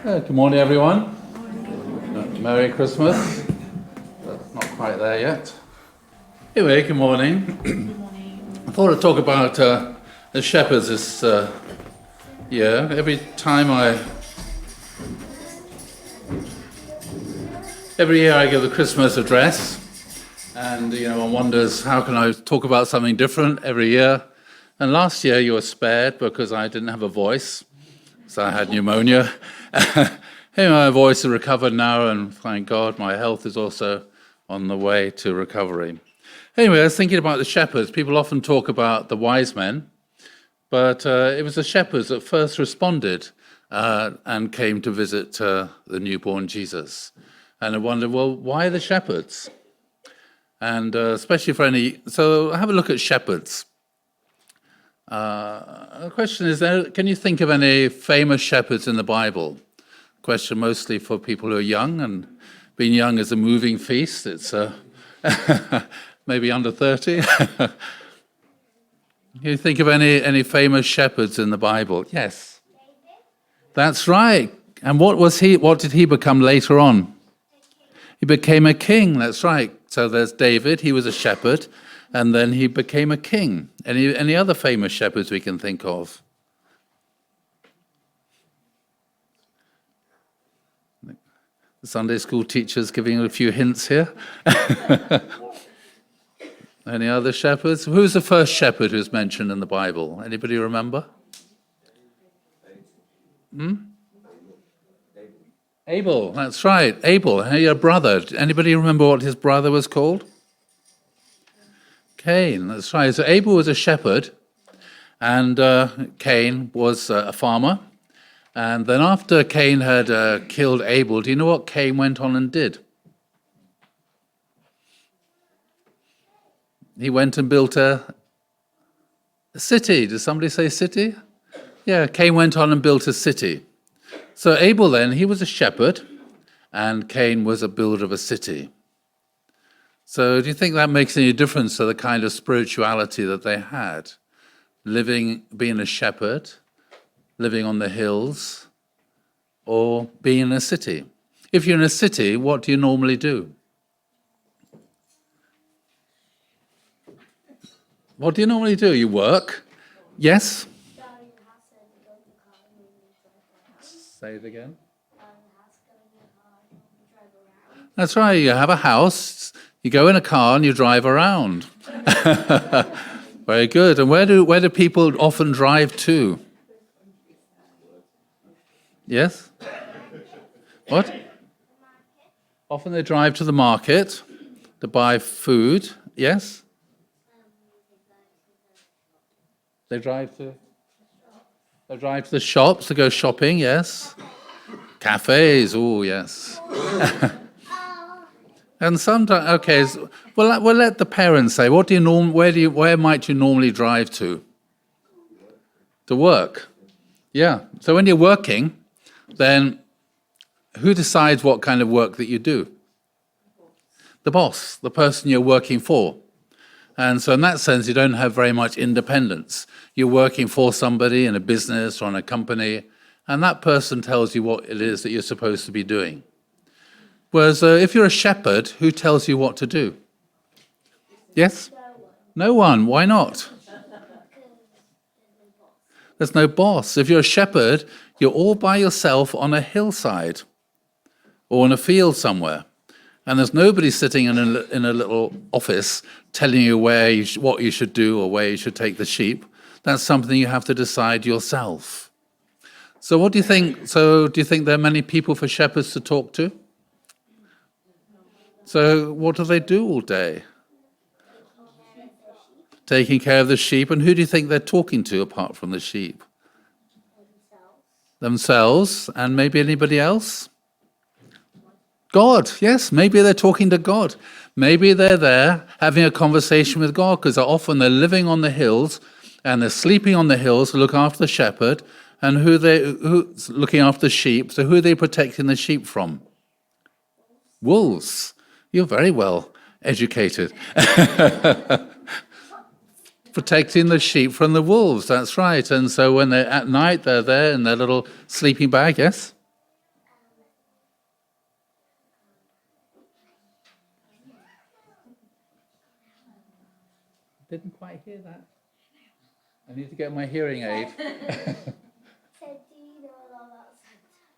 Good morning, everyone. Merry Christmas. Not quite there yet. Anyway, good morning. Good morning. I thought I'd talk about the shepherds this year. Every year I give a Christmas address, and one wonders how can I talk about something different every year. And last year you were spared because I didn't have a voice, so I had pneumonia. My voice is recovered now, and thank God my health is also on the way to recovery. Anyway, I was thinking about the shepherds. People often talk about the wise men, but it was the shepherds that first responded and came to visit the newborn Jesus. And I wondered, well, why the shepherds? And especially so have a look at shepherds. The question is, can you think of any famous shepherds in the Bible? Question mostly for people who are young, and being young is a moving feast. It's maybe under 30. Can you think of any famous shepherds in the Bible? Yes. That's right. And what did he become later on? He became a king, that's right. So there's David, he was a shepherd, and then he became a king. Any other famous shepherds we can think of? The Sunday school teachers giving a few hints here. Any other shepherds? Who's the first shepherd who's mentioned in the Bible? Anybody remember? Abel, that's right. Abel, your brother. Anybody remember what his brother was called? Cain, that's right. So Abel was a shepherd, and Cain was a farmer. And then after Cain had killed Abel, do you know what Cain went on and did? He went and built a city. Does somebody say city? Yeah, Cain went on and built a city. So Abel then, he was a shepherd, and Cain was a builder of a city. So do you think that makes any difference to the kind of spirituality that they had? Being a shepherd, living on the hills, or being in a city? If you're in a city, what do you normally do? What do you normally do? You work? Yes? Say it again. That's right, you have a house, you go in a car and you drive around. Very good. And where do people often drive to? Yes? What? Often they drive to the market to buy food. Yes? They drive to the shops to go shopping. Yes? Cafes. Oh, yes. And sometimes, okay. Well, we'll let the parents say. Where might you normally drive to? To work. Yeah. So when you're working, then who decides what kind of work that you do? The boss, the person you're working for. And so in that sense, you don't have very much independence. You're working for somebody in a business or in a company, and that person tells you what it is that you're supposed to be doing. Whereas if you're a shepherd, who tells you what to do? Yes? No one. Why not? There's no boss. If you're a shepherd, you're all by yourself on a hillside or in a field somewhere. And there's nobody sitting in a little office telling you what you should do or where you should take the sheep. That's something you have to decide yourself. So what do you think? So do you think there are many people for shepherds to talk to? So what do they do all day? Taking care of the sheep. And who do you think they're talking to apart from the sheep? Themselves. And maybe anybody else? God, yes, maybe they're talking to God. Maybe they're there having a conversation with God, because often they're living on the hills and they're sleeping on the hills to look after the shepherd, and who's looking after the sheep. So who are they protecting the sheep from? Wolves. You're very well educated. Protecting the sheep from the wolves, that's right. And so when they're at night, they're there in their little sleeping bag, yes? didn't quite hear that. I need to get my hearing aid.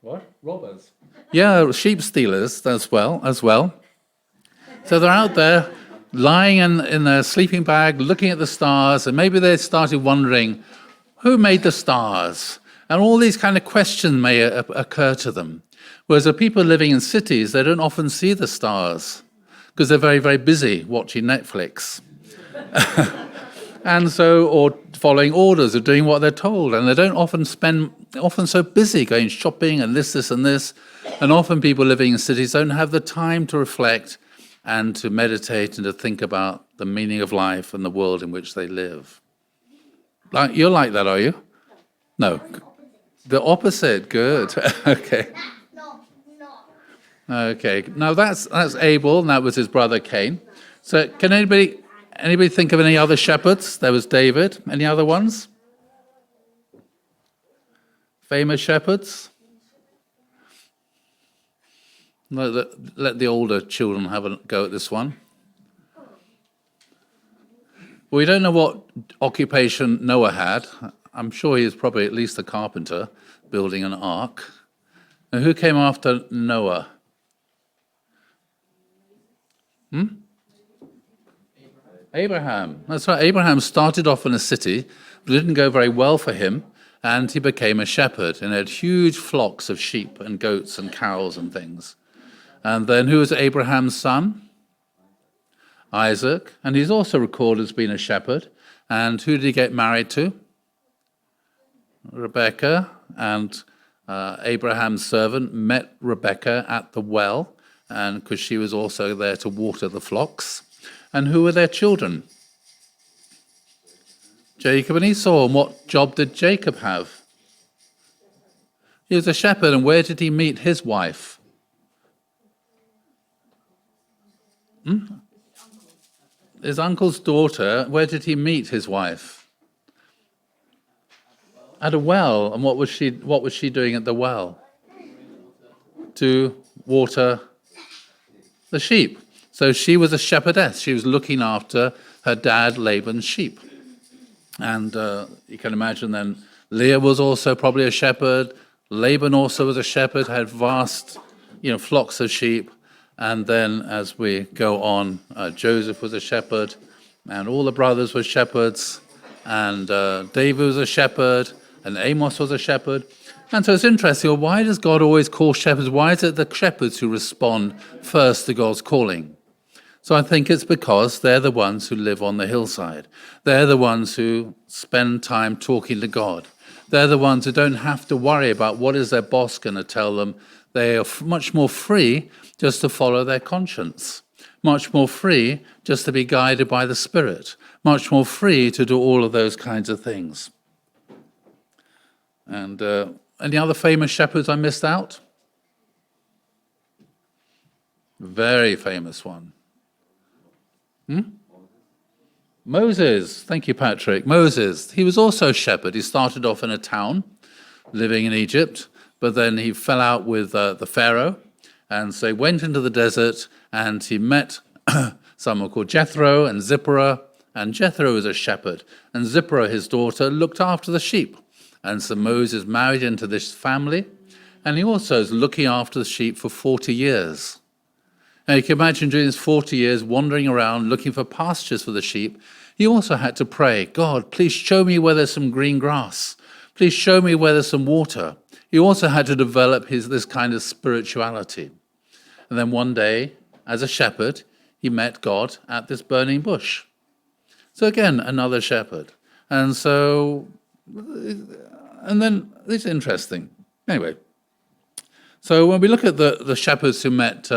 What? Robbers? Yeah, sheep stealers as well. So they're out there lying in their sleeping bag, looking at the stars, and maybe they started wondering, who made the stars? And all these kind of questions may occur to them. Whereas the people living in cities, they don't often see the stars because they're very, very busy watching Netflix. And so, or following orders or doing what they're told. And they don't often so busy going shopping and this, and this. And often people living in cities don't have the time to reflect and to meditate and to think about the meaning of life and the world in which they live. You're like that, are you? No. The opposite, good. Okay. Okay. Now that's Abel, and that was his brother Cain. So can anybody think of any other shepherds? There was David. Any other ones? Famous shepherds? Let the older children have a go at this one. We don't know what occupation Noah had. I'm sure he was probably at least a carpenter building an ark. And who came after Noah? Abraham. That's right. Abraham started off in a city, but it didn't go very well for him, and he became a shepherd and had huge flocks of sheep and goats and cows and things. And then who was Abraham's son? Isaac. And he's also recorded as being a shepherd. And who did he get married to? Rebecca. And Abraham's servant met Rebecca at the well, and because she was also there to water the flocks. And who were their children? Jacob and Esau. And what job did Jacob have? He was a shepherd. And where did he meet his wife? His uncle's daughter. Where did he meet his wife? At a well. And what was she doing at the well? To water the sheep. So she was a shepherdess. She was looking after her dad Laban's sheep. And you can imagine then Leah was also probably a shepherd. Laban also was a shepherd, had vast, flocks of sheep. And then as we go on, Joseph was a shepherd, and all the brothers were shepherds, and David was a shepherd, and Amos was a shepherd. And so it's interesting, well, why does God always call shepherds? Why is it the shepherds who respond first to God's calling? So I think it's because they're the ones who live on the hillside. They're the ones who spend time talking to God. They're the ones who don't have to worry about what is their boss going to tell them. They are much more free just to follow their conscience, much more free just to be guided by the Spirit, much more free to do all of those kinds of things. And any other famous shepherds I missed out? Very famous one. Moses. Thank you, Patrick. Moses. He was also a shepherd. He started off in a town living in Egypt, but then he fell out with the Pharaoh. And so he went into the desert and he met someone called Jethro and Zipporah. And Jethro was a shepherd. And Zipporah, his daughter, looked after the sheep. And so Moses married into this family. And he also was looking after the sheep for 40 years. Now you can imagine during these 40 years wandering around looking for pastures for the sheep. He also had to pray, God, please show me where there's some green grass. Please show me where there's some water. He also had to develop this kind of spirituality. And then one day, as a shepherd, he met God at this burning bush. So again, another shepherd. And then it's interesting. Anyway, so when we look at the shepherds who met,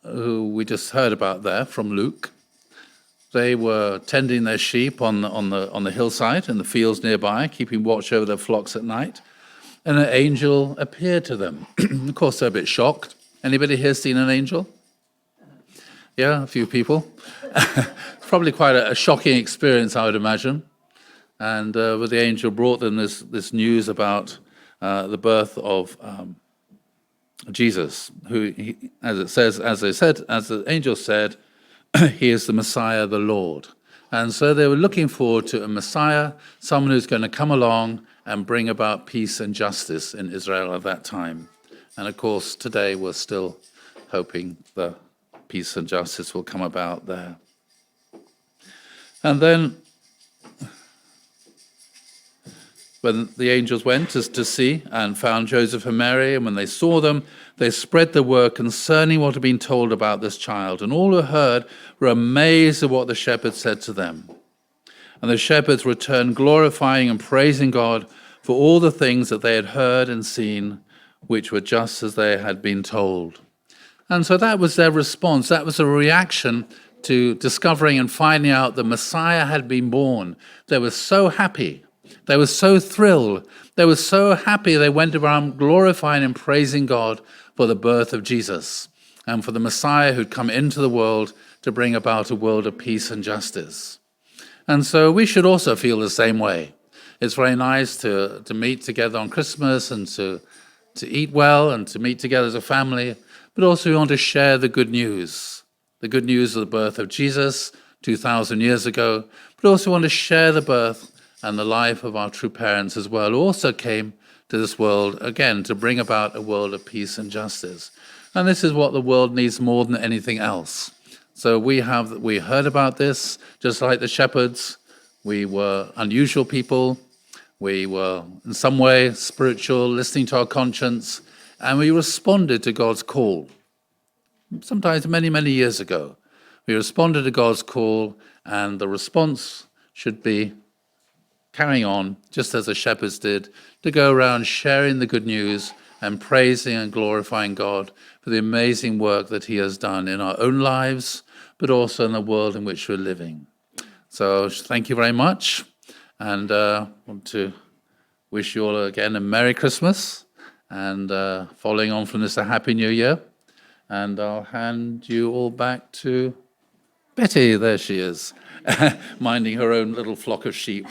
who we just heard about there from Luke, they were tending their sheep on the hillside in the fields nearby, keeping watch over their flocks at night. And an angel appeared to them. Of course, they're a bit shocked. Anybody here seen an angel? Yeah, a few people. Probably quite a shocking experience, I would imagine. And the angel brought them this news about the birth of Jesus, who, as the angel said, he is the Messiah, the Lord. And so they were looking forward to a Messiah, someone who's going to come along and bring about peace and justice in Israel at that time. And of course, today we're still hoping the peace and justice will come about there. And then when the angels went to see and found Joseph and Mary, and when they saw them, they spread the word concerning what had been told about this child. And all who heard were amazed at what the shepherds said to them. And the shepherds returned glorifying and praising God for all the things that they had heard and seen, which were just as they had been told. And so that was their response. That was a reaction to discovering and finding out the Messiah had been born. They were so happy. They were so thrilled. They were so happy they went around glorifying and praising God for the birth of Jesus and for the Messiah who'd come into the world to bring about a world of peace and justice. And so we should also feel the same way. It's very nice to meet together on Christmas and to eat well and to meet together as a family, but also we want to share the good news of the birth of Jesus 2,000 years ago, but also want to share the birth and the life of our true parents as well, who also came to this world, again, to bring about a world of peace and justice. And this is what the world needs more than anything else. So we heard about this, just like the shepherds. We were unusual people. We were, in some way, spiritual, listening to our conscience, and we responded to God's call. Sometimes many, many years ago, we responded to God's call, and the response should be carrying on, just as the shepherds did, to go around sharing the good news and praising and glorifying God for the amazing work that he has done in our own lives, but also in the world in which we're living. So thank you very much, and I want to wish you all again a Merry Christmas, and following on from this, a Happy New Year. And I'll hand you all back to Betty. There she is, minding her own little flock of sheep.